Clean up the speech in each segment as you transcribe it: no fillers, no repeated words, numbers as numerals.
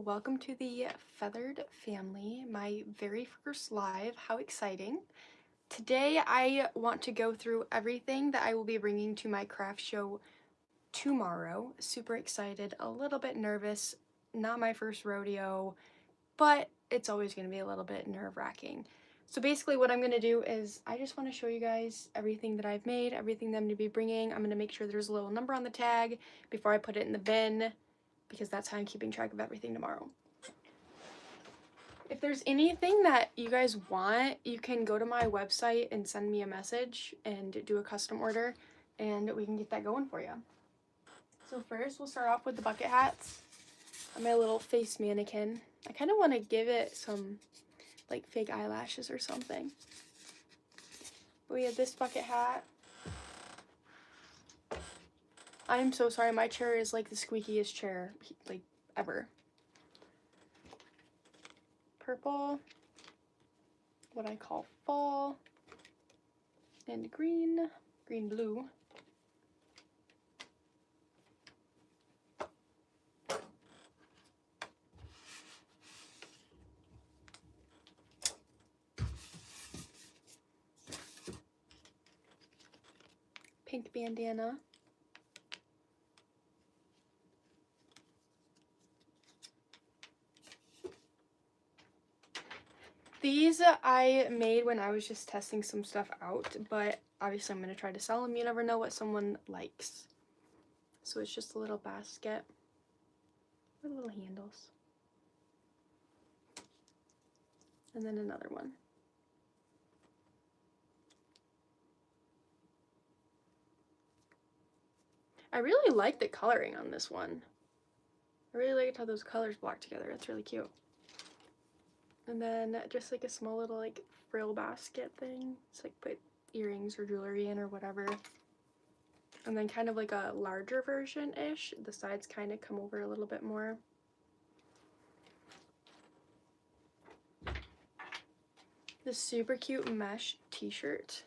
welcome to the Feathered Family, my very first live. How exciting. Today I want to go through everything that I will be bringing to my craft show tomorrow. Super excited, a little bit nervous, not my first rodeo, but it's always going to be a little bit nerve-wracking. So basically what I'm going to do is I just want to show you guys everything that I've made, everything that I'm going to be bringing. I'm going to make sure there's a little number on the tag before I put it in the bin, because that's how I'm keeping track of everything tomorrow. If there's anything that you guys want, you can go to my website and send me a message and do a custom order, and we can get that going for you. So first, we'll start off with the bucket hats. My little face mannequin. I kind of want to give it some like fake eyelashes or something. We have this bucket hat. I'm so sorry, my chair is like the squeakiest chair like ever. Purple, what I call fall, and green blue. Pink bandana. These I made when I was just testing some stuff out, but obviously I'm going to try to sell them. You never know what someone likes. So it's just a little basket with little handles. And then another one. I really like the coloring on this one. I really like how those colors block together. It's really cute. And then just like a small little like frill basket thing. It's like put earrings or jewelry in or whatever. And then kind of like a larger version-ish. The sides kind of come over a little bit more. This super cute mesh t-shirt.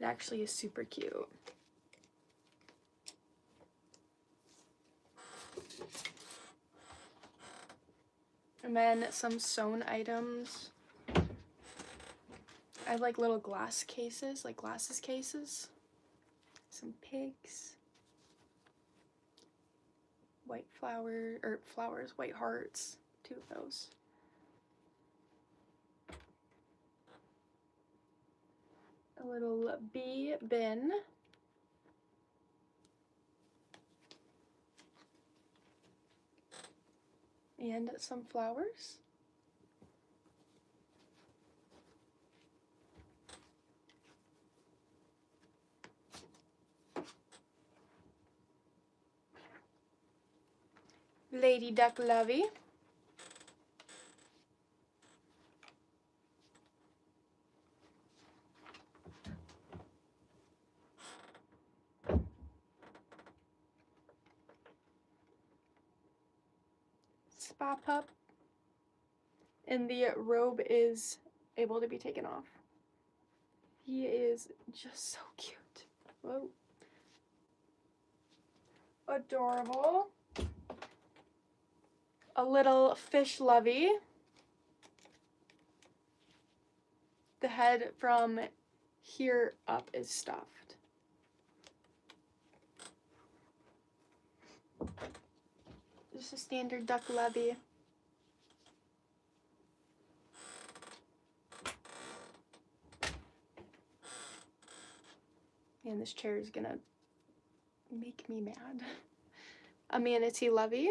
It actually is super cute. And then some sewn items. I have like little glass cases, like glasses cases. Some pigs. White flowers, white hearts. 2 of those. A little bee bin. And some flowers. Lady Duck Lovey. Spa Pup. And the robe is able to be taken off. He is just so cute. Whoa. Adorable. A little fish lovey. The head from here up is stuffed. Just a standard duck lovey. And this chair is gonna make me mad. A manatee lovey.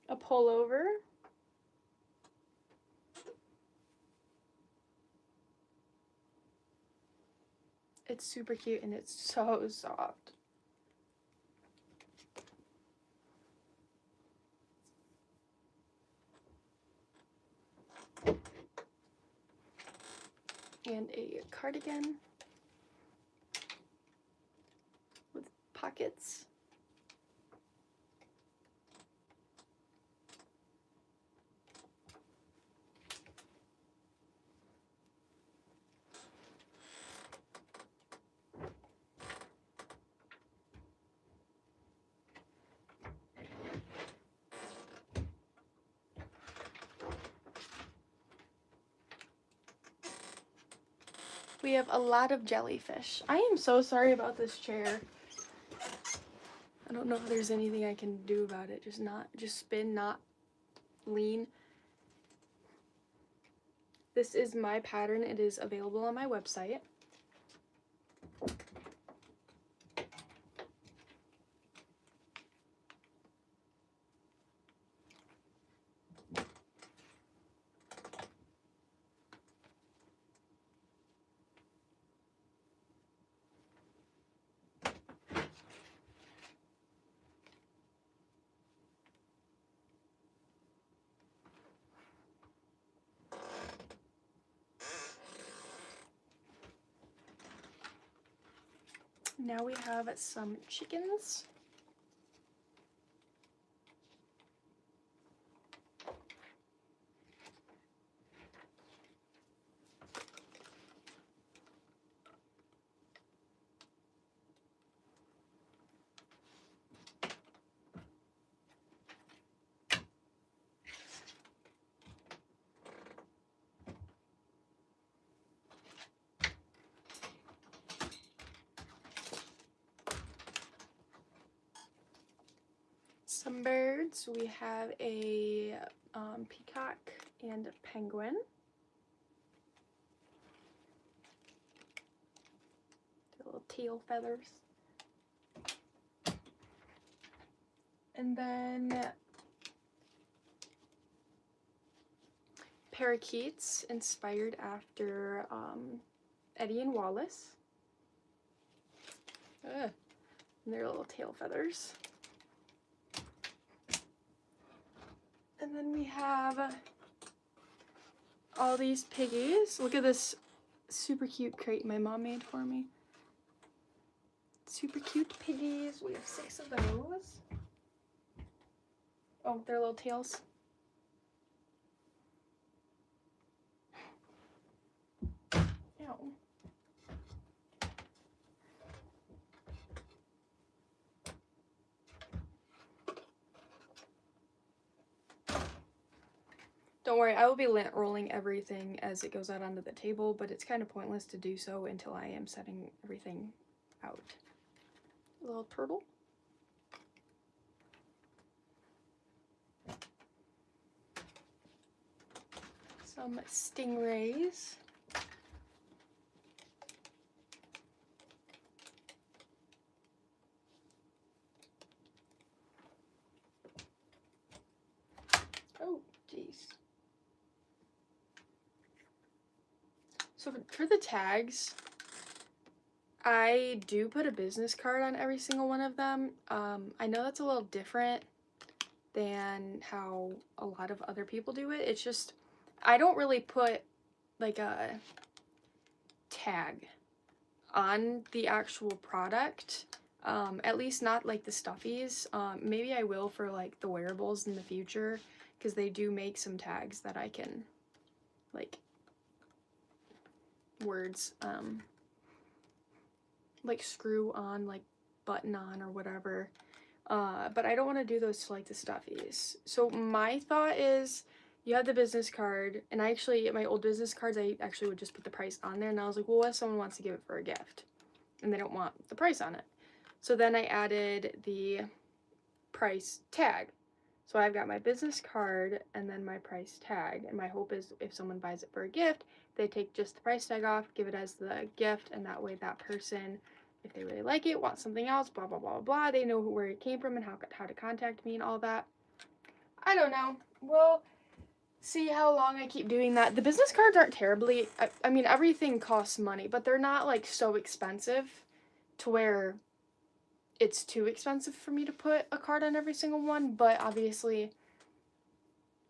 A pullover. It's super cute and it's so soft. And a cardigan. pockets. We have a lot of jellyfish. I am so sorry about this chair. I don't know if there's anything I can do about it. Just spin, not lean. This is my pattern. It is available on my website. Now we have some chickens. Some birds. We have a peacock and a penguin. The little tail feathers. And then parakeets inspired after Eddie and Wallace. And their little tail feathers. And then we have all these piggies. Look at this super cute crate my mom made for me. Super cute piggies. We have 6 of those. Oh, their little tails. Ow. Don't worry, I will be lint rolling everything as it goes out onto the table, but it's kind of pointless to do so until I am setting everything out. A little turtle. Some stingrays. Oh, jeez. So for the tags, I do put a business card on every single one of them. I know that's a little different than how a lot of other people do it. It's just, I don't really put like a tag on the actual product. At least not like the stuffies. Maybe I will for like the wearables in the future, because they do make some tags that I can like words like screw on, like button on or whatever, but I don't want to do those to like the stuffies. So my thought is, you have the business card, and I actually, my old business cards, I actually would just put the price on there, and I was like, well, what if someone wants to give it for a gift and they don't want the price on it? So then I added the price tag. So I've got my business card and then my price tag, and my hope is if someone buys it for a gift, they take just the price tag off, give it as the gift, and that way that person, if they really like it, wants something else, blah, blah, blah, blah, they know where it came from and how to contact me and all that. I don't know. We'll see how long I keep doing that. The business cards aren't terribly, I mean, everything costs money, but they're not like so expensive to where it's too expensive for me to put a card on every single one, but obviously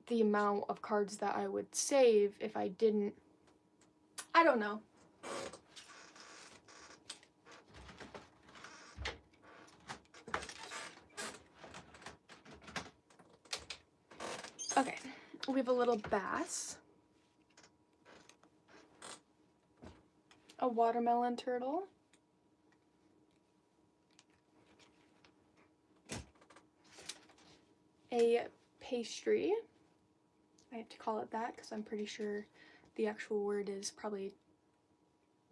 the amount of cards that I would save if I didn't, I don't know. Okay, we have a little bass, a watermelon turtle, a pastry. I have to call it that because I'm pretty sure the actual word is probably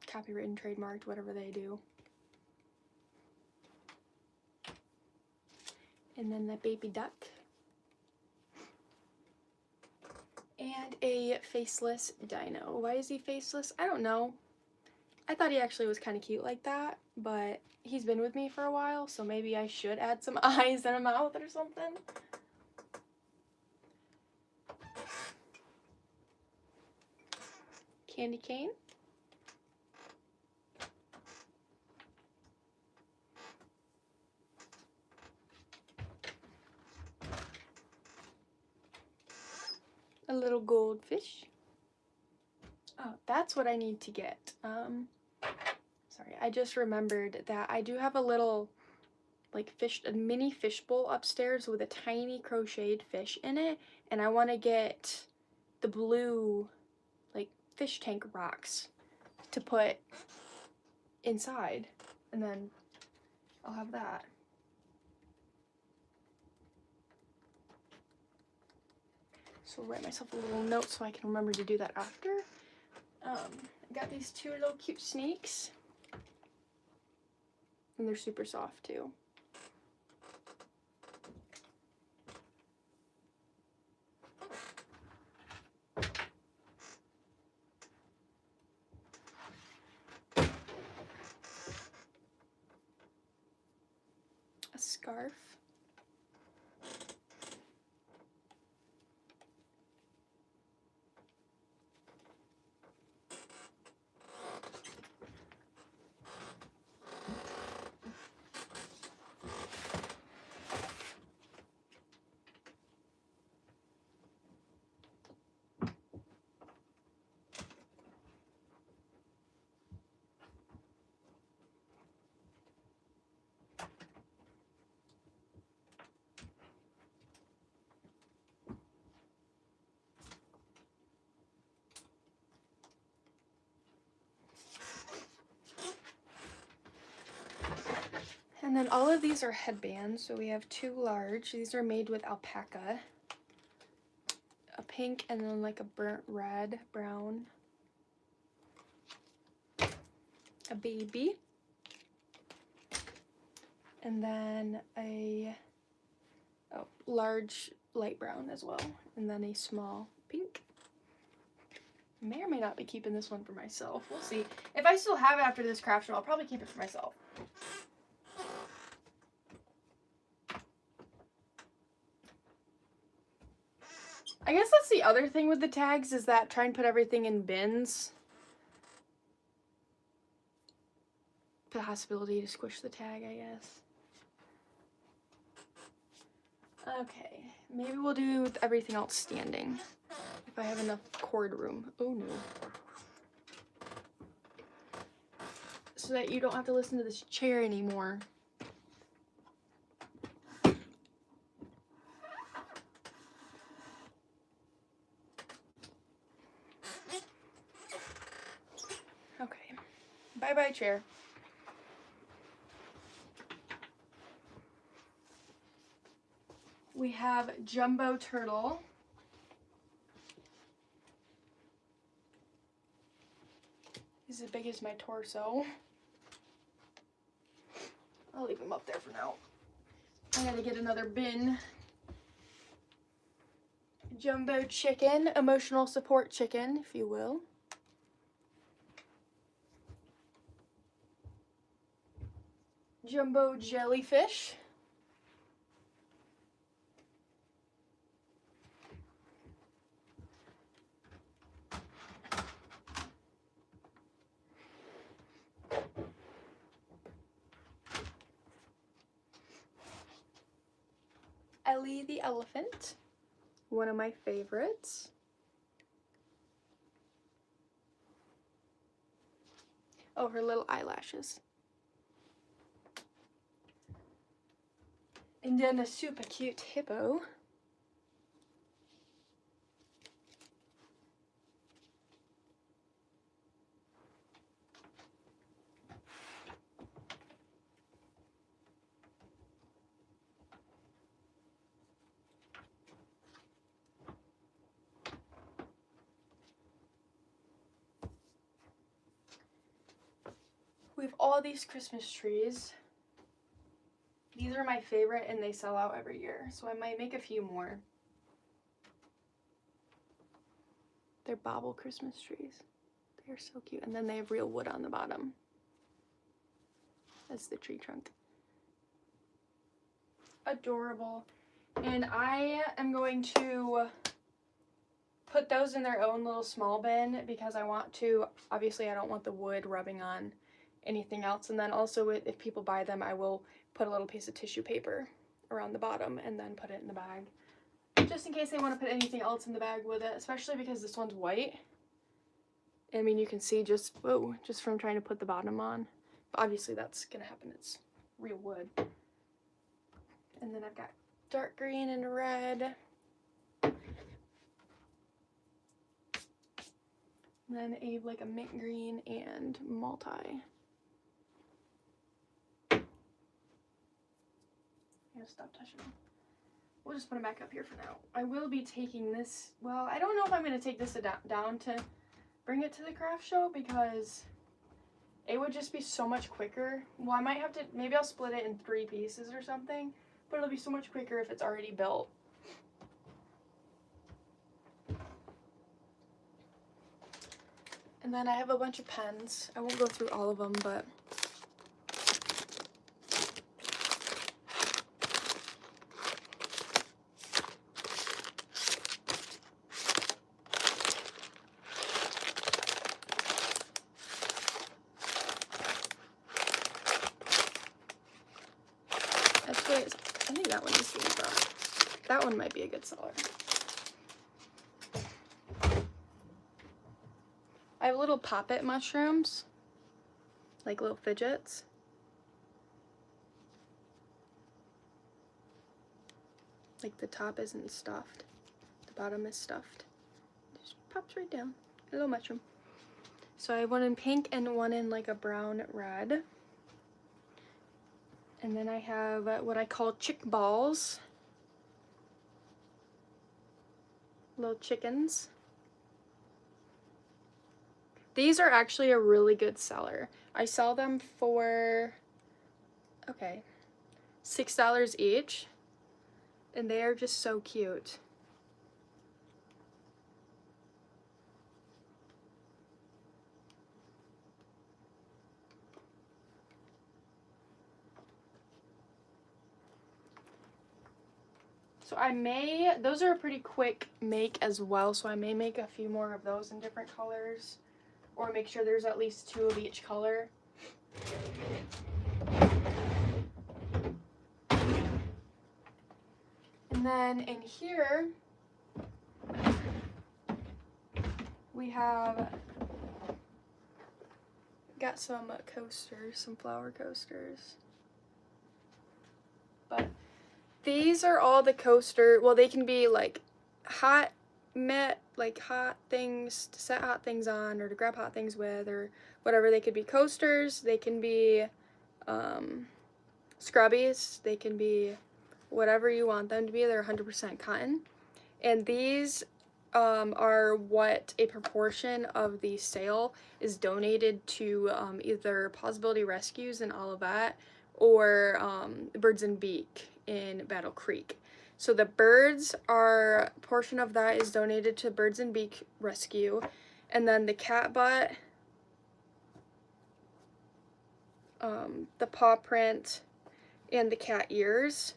copywritten, trademarked, whatever they do. And then the baby duck. And a faceless dino. Why is he faceless? I don't know. I thought he actually was kind of cute like that, but he's been with me for a while, so maybe I should add some eyes and a mouth or something. Candy cane. A little goldfish. Oh, that's what I need to get. Sorry, I just remembered that I do have a little, like, a mini fish bowl upstairs with a tiny crocheted fish in it, and I want to get the blue, like, fish tank rocks to put inside, and then I'll have that. So I'll write myself a little note so I can remember to do that after. I got these two little cute snakes, and they're super soft too. A scarf. And then all of these are headbands, so we have two large. These are made with alpaca. A pink and then like a burnt red, brown. A baby. And then a large light brown as well. And then a small pink. May or may not be keeping this one for myself. We'll see. If I still have it after this craft show, I'll probably keep it for myself. I guess that's the other thing with the tags, is that try and put everything in bins. The possibility to squish the tag, I guess. Okay, maybe we'll do with everything else standing. If I have enough cord room. Oh no. So that you don't have to listen to this chair anymore. Okay, bye-bye chair. We have Jumbo Turtle. He's as big as my torso. I'll leave him up there for now. I gotta get another bin. Jumbo chicken, emotional support chicken, if you will. Jumbo jellyfish. Ellie the elephant, one of my favorites. Oh, her little eyelashes. And then a super cute hippo. We have all these Christmas trees. These are my favorite and they sell out every year, so I might make a few more. They're bobble Christmas trees. They're so cute. And then they have real wood on the bottom. That's the tree trunk. Adorable. And I am going to put those in their own little small bin because I want to, obviously I don't want the wood rubbing on anything else. And then also if people buy them, I will put a little piece of tissue paper around the bottom and then put it in the bag. Just in case they want to put anything else in the bag with it, especially because this one's white. I mean, you can see just, whoa, just from trying to put the bottom on. But obviously that's gonna happen, it's real wood. And then I've got dark green and red. And then like a mint green and multi. I gotta stop touching them. We'll just put them back up here for now. I will be taking this, well, I don't know if I'm gonna take this down to bring it to the craft show because it would just be so much quicker. Well, I might have to, maybe I'll split it in 3 pieces or something, but it'll be so much quicker if it's already built. And then I have a bunch of pens. I won't go through all of them, but actually, I think that one is being brought. That one might be a good seller. I have little poppet mushrooms, like little fidgets. Like the top isn't stuffed, the bottom is stuffed. Just pops right down, a little mushroom. So I have one in pink and one in like a brown red. And then I have what I call chick balls. Little chickens. These are actually a really good seller. I sell them for, okay, $6 each. And they are just so cute. So I may, those are a pretty quick make as well, so I may make a few more of those in different colors. Or make sure there's at least 2 of each color. And then in here, we have got some coasters, some flower coasters. But these are all the coaster, well, they can be like hot things to set hot things on or to grab hot things with or whatever. They could be coasters, they can be scrubbies, they can be whatever you want them to be. They're 100% cotton. And these are what a proportion of the sale is donated to either Possibility Rescues in Olivet or Birds and Beak in Battle Creek. So the birds are, a portion of that is donated to Birds and Beak Rescue, and then the cat butt, the paw print, and the cat ears,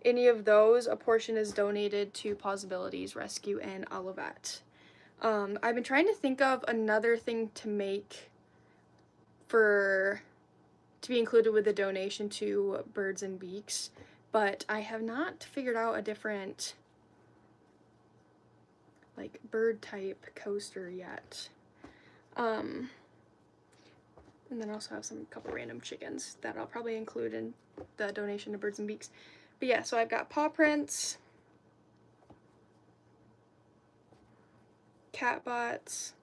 any of those, a portion is donated to Possibilities Rescue in Olivet. I've been trying to think of another thing to make to be included with the donation to Birds and Beaks, but I have not figured out a different like bird type coaster yet. And then I also have a couple random chickens that I'll probably include in the donation to Birds and Beaks. But yeah, so I've got paw prints, cat bots,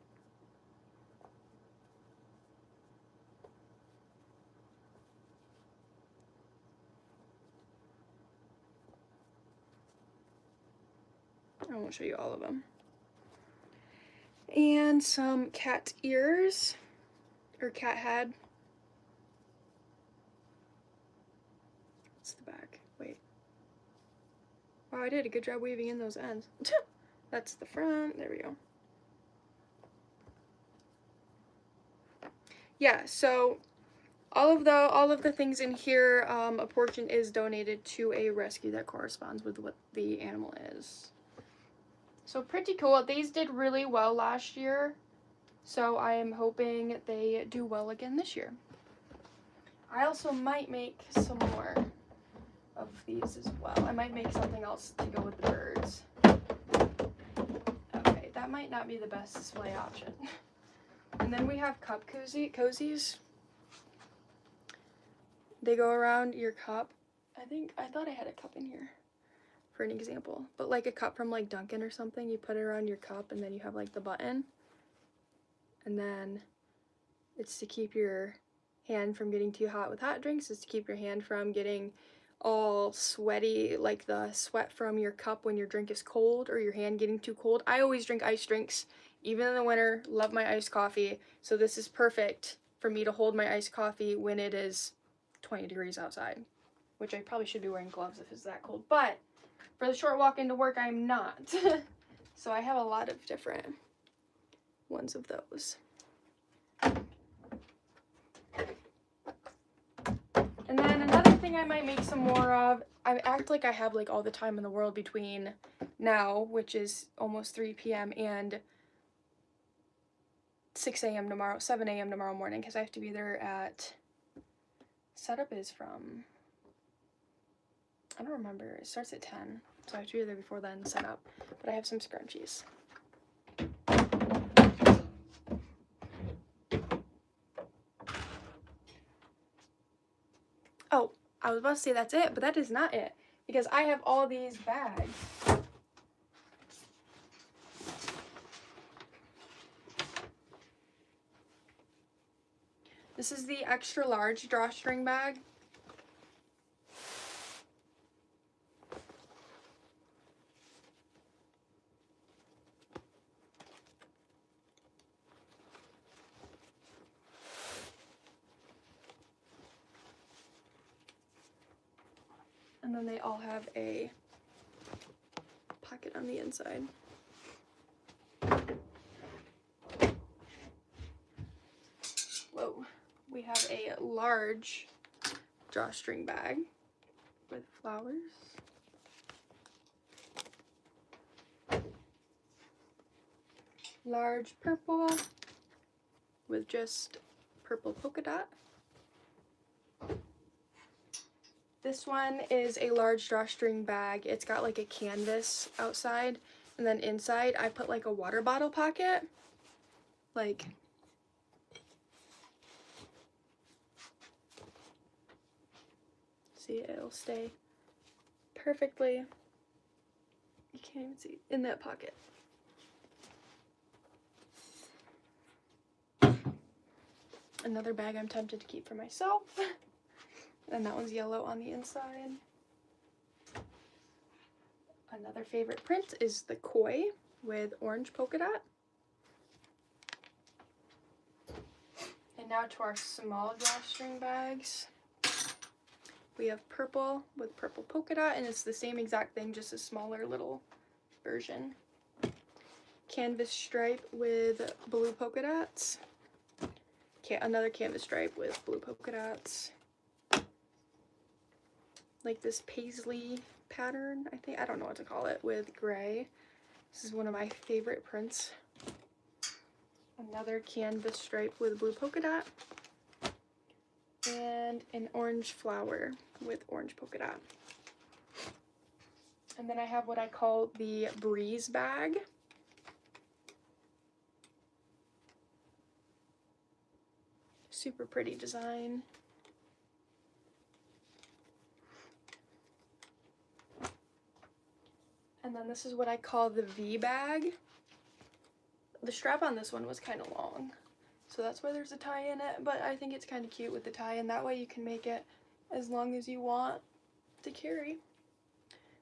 I won't show you all of them, and some cat ears, or cat head. That's the back. Wait. Wow, I did a good job weaving in those ends. That's the front. There we go. Yeah, so all of the things in here, a portion is donated to a rescue that corresponds with what the animal is. So pretty cool. These did really well last year, so I am hoping they do well again this year. I also might make some more of these as well. I might make something else to go with the birds. Okay, that might not be the best display option. And then we have cup cozies. They go around your cup. I thought I had a cup in here for an example, but like a cup from like Dunkin' or something, you put it around your cup and then you have like the button, and then it's to keep your hand from getting too hot with hot drinks. It's to keep your hand from getting all sweaty, like the sweat from your cup when your drink is cold, or your hand getting too cold. I always drink iced drinks, even in the winter. Love my iced coffee, so this is perfect for me to hold my iced coffee when it is 20 degrees outside, which I probably should be wearing gloves if it's that cold, but for the short walk into work, I'm not. So I have a lot of different ones of those. And then another thing I might make some more of, I act like I have like all the time in the world between now, which is almost 3 p.m. and 6 a.m. tomorrow, 7 a.m. tomorrow morning, because I have to be there at, setup is from, I don't remember, it starts at 10, so I have to be there before then, set up, but I have some scrunchies. Oh, I was about to say that's it, but that is not it, because I have all these bags. This is the extra large drawstring bag. And then they all have a pocket on the inside. Whoa. We have a large drawstring bag with flowers. Large purple with just purple polka dot. This one is a large drawstring bag. It's got like a canvas outside, and then inside I put like a water bottle pocket. Like, see, it'll stay perfectly, you can't even see, in that pocket. Another bag I'm tempted to keep for myself. And that one's yellow on the inside. Another favorite print is the koi with orange polka dot. And now to our small drawstring bags. We have purple with purple polka dot, and it's the same exact thing, just a smaller little version. Canvas stripe with blue polka dots. Another canvas stripe with blue polka dots. Like this paisley pattern, I don't know what to call it, with gray. This is one of my favorite prints. Another canvas stripe with blue polka dot. And an orange flower with orange polka dot. And then I have what I call the breeze bag. Super pretty design. And then this is what I call the V bag. The strap on this one was kind of long, so that's why there's a tie in it, but I think it's kind of cute with the tie, and that way you can make it as long as you want to carry.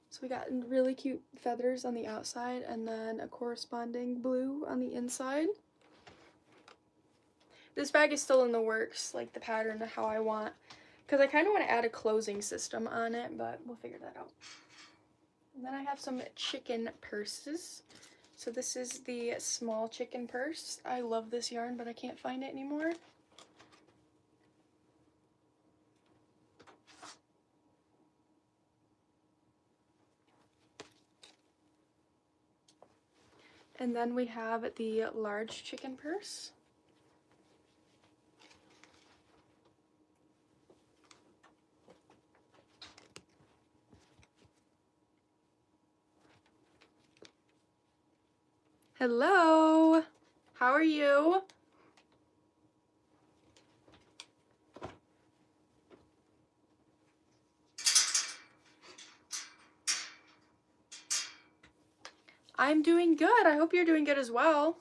So we got really cute feathers on the outside, and then a corresponding blue on the inside. This bag is still in the works, like the pattern of how I want because I kind of want to add a closing system on it, but we'll figure that out. And then I have some chicken purses. So this is the small chicken purse. I love this yarn, but I can't find it anymore. And then we have the large chicken purse. Hello, how are you? I'm doing good. I hope you're doing good as well.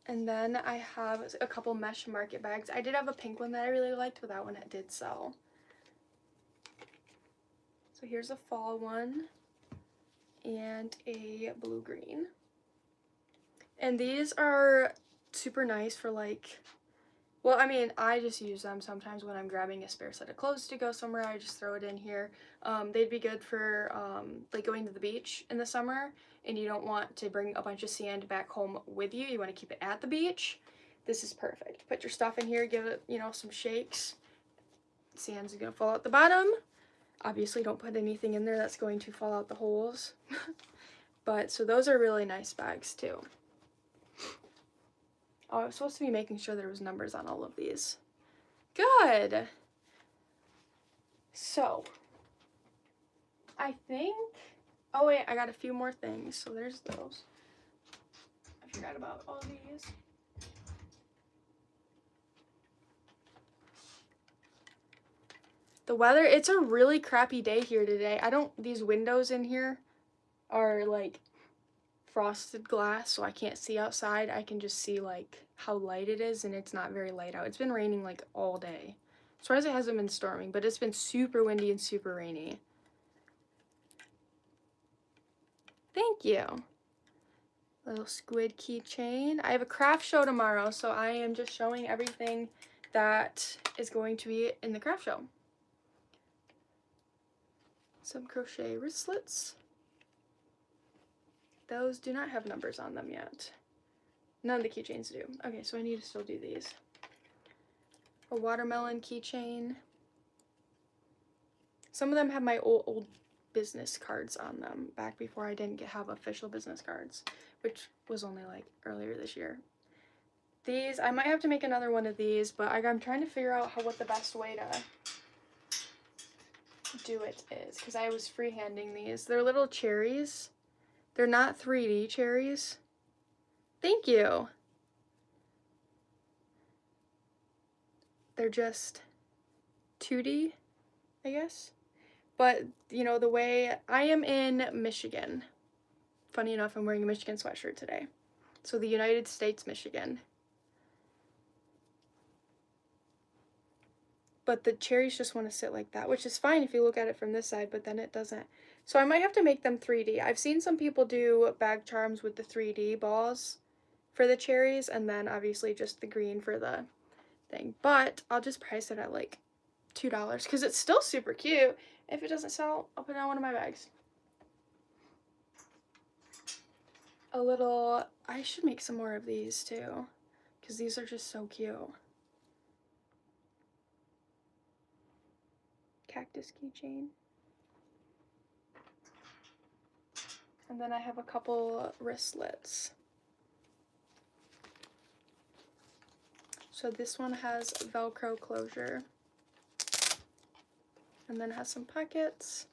And then I have a couple mesh market bags. I did have a pink one that I really liked, but that one it did sell. So here's a fall one and a blue-green. And these are super nice for like, well, I mean, I just use them sometimes when I'm grabbing a spare set of clothes to go somewhere. I just throw it in here. They'd be good for like going to the beach in the summer and you don't want to bring a bunch of sand back home with you. You want to keep it at the beach. This is perfect. Put your stuff in here, give it, you know, some shakes. Sand's gonna fall out the bottom. Obviously don't put anything in there that's going to fall out the holes. But so those are really nice bags too. Oh, I was supposed to be making sure there was numbers on all of these. Good. So, I think, oh wait, I got a few more things. So there's those. I forgot about all these. The weather, it's a really crappy day here today. These windows in here are like frosted glass, so I can't see outside. I can just see like how light it is, and it's not very light out. It's been raining like all day. As far as it hasn't been storming, but it's been super windy and super rainy. Thank you. Little squid keychain. I have a craft show tomorrow, so I am just showing everything that is going to be in the craft show. Some crochet wristlets. Those do not have numbers on them yet. None of the keychains do. Okay, so I need to still do these. A watermelon keychain. Some of them have my old business cards on them, back before I didn't have official business cards, which was only like earlier this year. These, I might have to make another one of these, but I'm trying to figure out what the best way to do it is, because I was freehanding these. They're little cherries. They're not 3D cherries. Thank you. They're just 2D, I guess. But, you know, the way I am in Michigan. Funny enough, I'm wearing a Michigan sweatshirt today. So the United States, Michigan. But the cherries just want to sit like that, which is fine if you look at it from this side, but then it doesn't. So I might have to make them 3D. I've seen some people do bag charms with the 3D balls for the cherries, and then obviously just the green for the thing. But I'll just price it at like $2 because it's still super cute. If it doesn't sell, I'll put it on one of my bags. A little, I should make some more of these too, because these are just so cute. Cactus keychain. And then I have a couple wristlets. So this one has Velcro closure. And then has some pockets.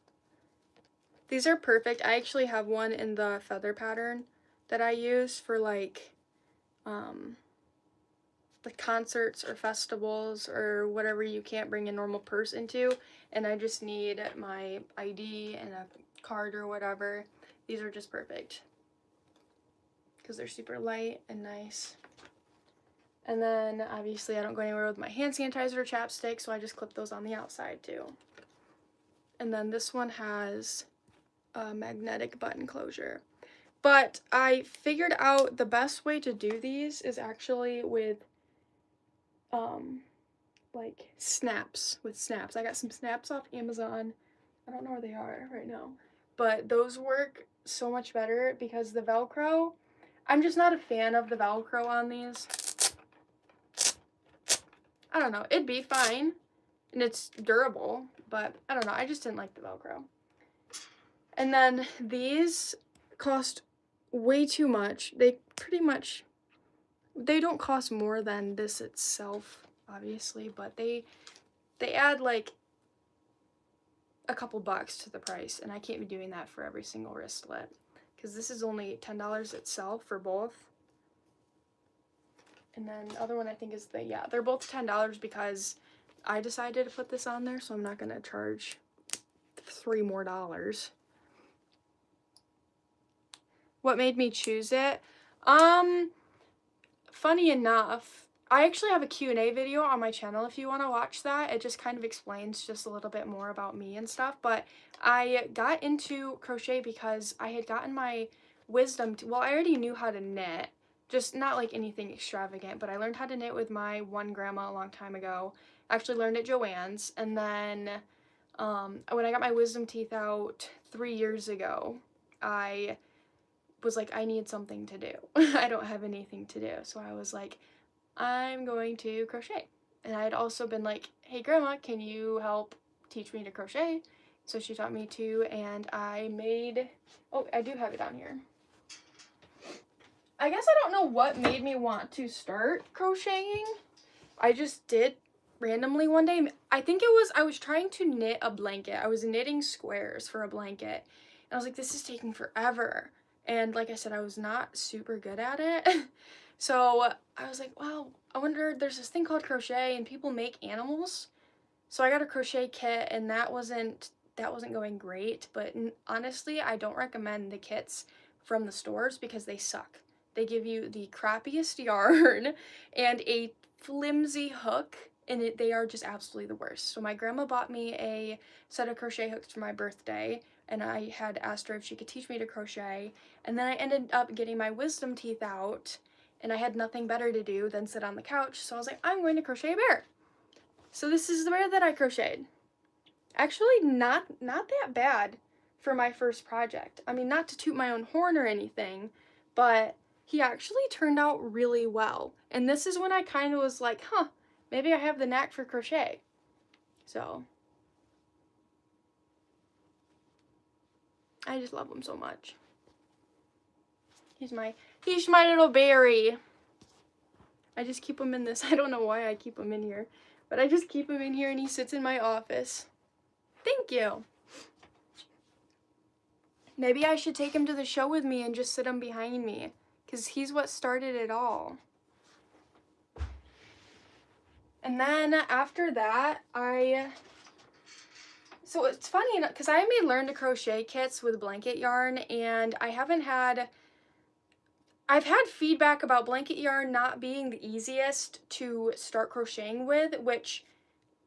These are perfect. I actually have one in the feather pattern that I use for like concerts or festivals or whatever you can't bring a normal purse into, and I just need my ID and a card or whatever. These are just perfect because they're super light and nice. And then obviously I don't go anywhere with my hand sanitizer or chapstick, so I just clip those on the outside too. And then this one has a magnetic button closure. But I figured out the best way to do these is actually with like snaps with snaps. I got some snaps off Amazon. I don't know where they are right now, but those work so much better because the Velcro, I'm just not a fan of the Velcro on these. I don't know, it'd be fine and it's durable, but I don't know, I just didn't like the Velcro. And then these cost way too much. They don't cost more than this itself, obviously, but they add like a couple bucks to the price, and I can't be doing that for every single wristlet because this is only $10 itself for both. And then the other one I think is they're both $10 because I decided to put this on there, so I'm not gonna charge $3 more. What made me choose it? Funny enough, I actually have a Q&A video on my channel if you want to watch that. It just kind of explains just a little bit more about me and stuff, but I got into crochet because I had gotten my wisdom, well, I already knew how to knit, just not like anything extravagant, but I learned how to knit with my one grandma a long time ago. I actually learned at Joann's, and then when I got my wisdom teeth out 3 years ago, I was like, I need something to do. I don't have anything to do. So I was like, I'm going to crochet. And I had also been like, hey grandma, can you help teach me to crochet? So she taught me to, and I made, oh, I do have it on here. I guess I don't know what made me want to start crocheting. I just did randomly one day. I think it was, I was trying to knit a blanket. I was knitting squares for a blanket. And I was like, this is taking forever. And like I said, I was not super good at it. So I was like, wow, I wonder, there's this thing called crochet and people make animals. So I got a crochet kit, and that wasn't going great. But honestly, I don't recommend the kits from the stores because they suck. They give you the crappiest yarn and a flimsy hook, and they are just absolutely the worst. So my grandma bought me a set of crochet hooks for my birthday, and I had asked her if she could teach me to crochet, and then I ended up getting my wisdom teeth out, and I had nothing better to do than sit on the couch, so I was like, I'm going to crochet a bear. So this is the bear that I crocheted. Actually, not that bad for my first project. I mean, not to toot my own horn or anything, but he actually turned out really well. And this is when I kind of was like, huh, maybe I have the knack for crochet. So I just love him so much. He's my little berry. I just keep him in this. I don't know why I keep him in here, but I just keep him in here and he sits in my office. Thank you. Maybe I should take him to the show with me and just sit him behind me, because he's what started it all. And then after that, so it's funny because I made learn to crochet kits with blanket yarn, and I've had feedback about blanket yarn not being the easiest to start crocheting with, which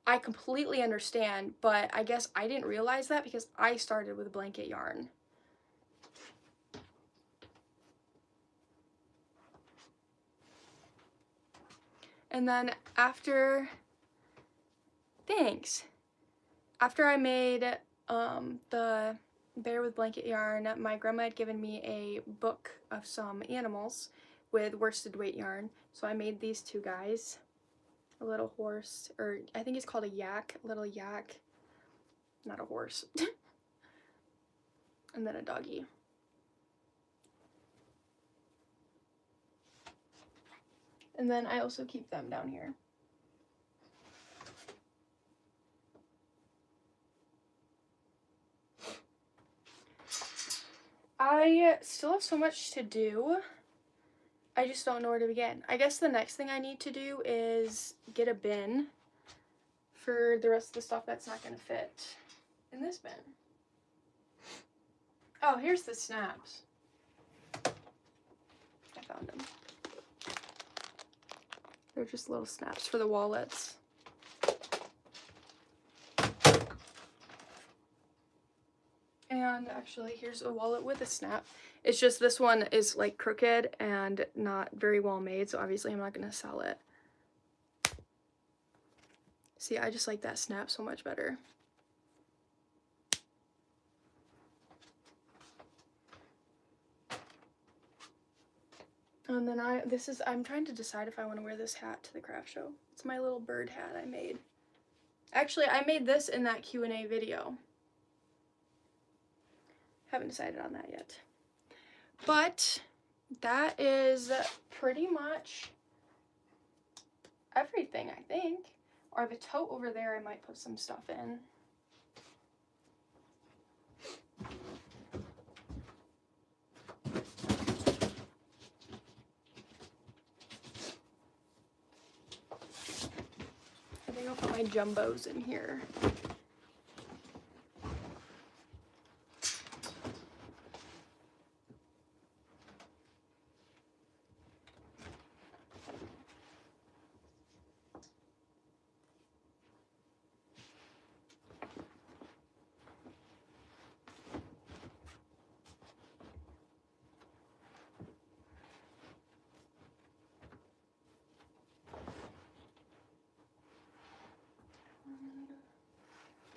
I completely understand, but I guess I didn't realize that because I started with blanket yarn. And then after I made the bear with blanket yarn, my grandma had given me a book of some animals with worsted weight yarn. So I made these two guys, a little horse, or I think it's called a yak, a little yak, not a horse, and then a doggy. And then I also keep them down here. I still have so much to do. I just don't know where to begin. I guess the next thing I need to do is get a bin for the rest of the stuff that's not going to fit in this bin. Oh, here's the snaps. I found them. They're just little snaps for the wallets. And actually, here's a wallet with a snap. It's just this one is like crooked and not very well made, so obviously I'm not going to sell it. See, I just like that snap so much better. And then I'm trying to decide if I want to wear this hat to the craft show. It's my little bird hat I made. Actually, I made this in that Q&A video. Haven't decided on that yet. But that is pretty much everything, I think. Or I have a tote over there I might put some stuff in. I think I'll put my jumbos in here.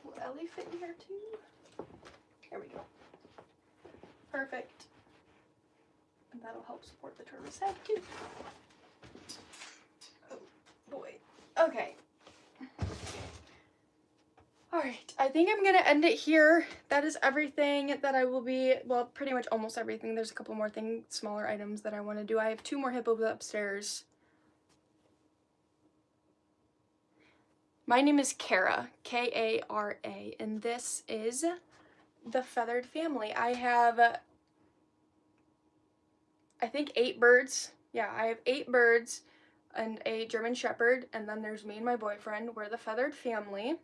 Will Ellie fit in here too? There we go. Perfect. And that'll help support the turtle's head too. Oh boy. Okay. Alright, I think I'm gonna end it here. That is everything that I will be, well, pretty much almost everything. There's a couple more smaller items that I want to do. I have 2 more hippos upstairs. My name is Kara, K-A-R-A, and this is the feathered family. I have, I think 8 birds. Yeah, I have 8 birds and a German Shepherd, and then there's me and my boyfriend. We're the feathered family.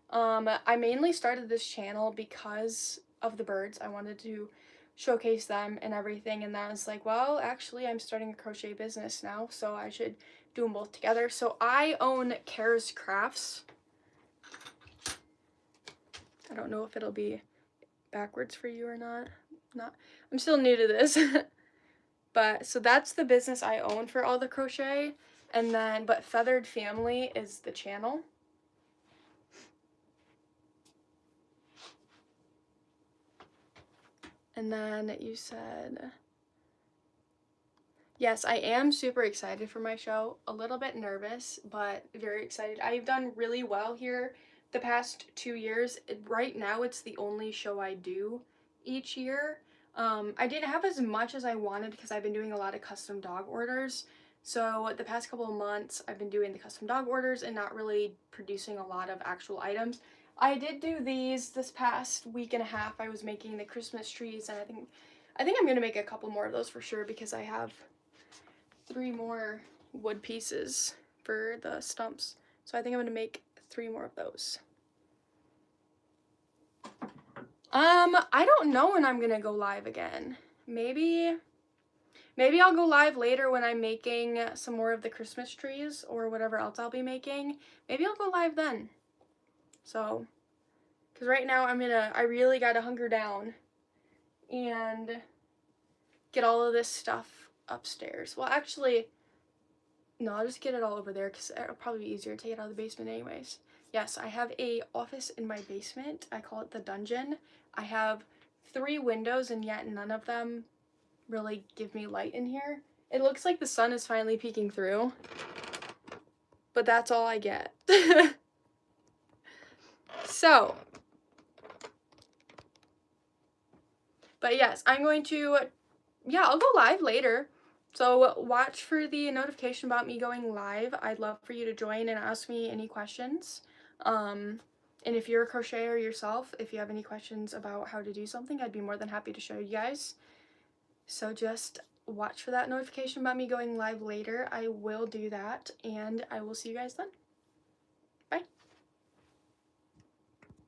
I mainly started this channel because of the birds. I wanted to showcase them and everything, and then I was like, well, actually, I'm starting a crochet business now, so I should do them both together. So I own Kara's Crafts. I don't know if it'll be backwards for you or not. I'm still new to this. But so that's the business I own for all the crochet, and then but Feathered Family is the channel. And then you said, yes, I am super excited for my show. A little bit nervous, but very excited. I've done really well here the past 2 years. Right now, it's the only show I do each year. I didn't have as much as I wanted because I've been doing a lot of custom dog orders. So the past couple of months, I've been doing the custom dog orders and not really producing a lot of actual items. I did do these this past week and a half. I was making the Christmas trees, and I think I'm gonna make a couple more of those for sure because I have 3 more wood pieces for the stumps. So I think I'm gonna make 3 more of those. I don't know when I'm gonna go live again. Maybe I'll go live later when I'm making some more of the Christmas trees or whatever else I'll be making. Maybe I'll go live then. So, because right now I really gotta hunker down and get all of this stuff upstairs. Well, actually, no, I'll just get it all over there because it'll probably be easier to take it out of the basement anyways. Yes, I have a office in my basement. I call it the dungeon. I have 3 windows, and yet none of them really give me light in here. It looks like the sun is finally peeking through, but that's all I get. So, but yes, I'm going to, yeah, I'll go live later. So watch for the notification about me going live. I'd love for you to join and ask me any questions. And if you're a crocheter yourself, if you have any questions about how to do something, I'd be more than happy to show you guys. So just watch for that notification about me going live later. I will do that, and I will see you guys then.